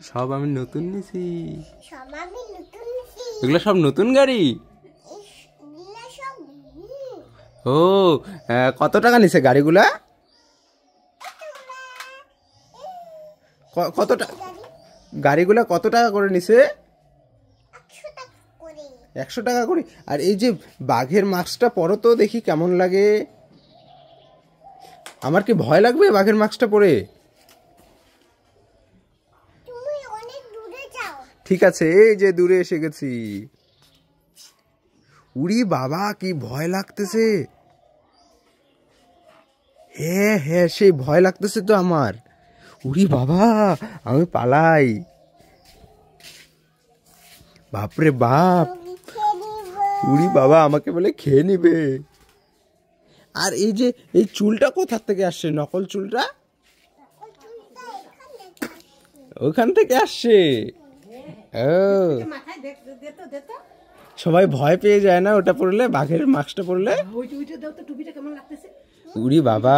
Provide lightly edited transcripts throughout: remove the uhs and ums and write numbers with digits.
সব আমি নতুন নিছি। এগুলো সব নতুন গাড়ি। ও কত টাকা নিছে গাড়িগুলা? কত টাকা গাড়িগুলা কত টাকা করে নিছে? 100 টাকা করে। আর এই যে বাঘের মাস্কটা পরো তো দেখি কেমন লাগে। আমার কি ভয় লাগবে বাঘের মাস্কটা পরে? ঠিক আছে, এই যে দূরে এসে গেছি। উড়ি বাবা কি ভয় লাগতেছে। হ্যাঁ হ্যাঁ সেই ভয় লাগতেছে তো আমার। উড়ি বাবা আমি পালাই। বাপরে বাপ, উড়ি বাবা আমাকে বলে খেয়ে নিবে। আর এই যে এই চুলটা কোথা থেকে আসছে? নকল চুলটা ওখান থেকে আসছে। ও সবাই ভয় পেয়ে যায় না ওটা পরলে, বাঘের মাস্কটা পরলে? উড়ি বাবা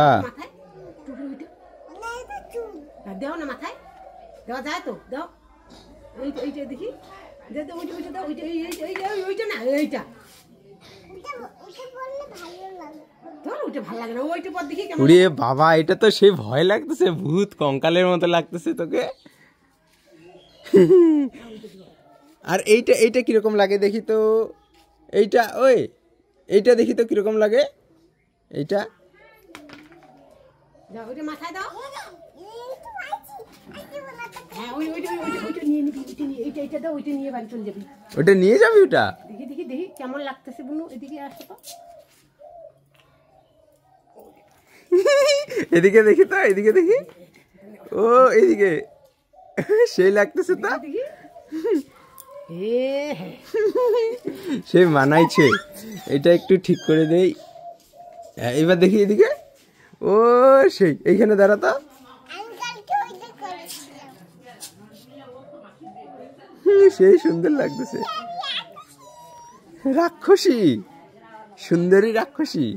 দেও না মাথায় দেওয়া যায় তো, দাও এইটা দেখি, ওইটা না এইটা উড়িয়ে বাবা এটা তো সেই ভয় লাগতেছে, ভূত কঙ্কালের মতো লাগতেছে তোকে। আর এইটা এইটা কিরকম লাগে দেখি তো। এইটা ওই এইটা দেখি তো কিরকম লাগে এইটা। মাথায় দাও। ওটা নিয়ে যাবি? ওটা দেখি দেখি দেখি কেমন লাগতেছে বুনু, এদিকে আসো তো। এদিকে দেখি তো, এদিকে দেখি। ও এদিকে সেই লাগতেছে তো। সে মানাইছে। এটা একটু ঠিক করে দেই। এবার দেখি এদিকে। ও সেই এইখানে দাঁড়া তো। সেই সুন্দর লাগতেছে। রাক্ষসী, সুন্দরী রাক্ষসী।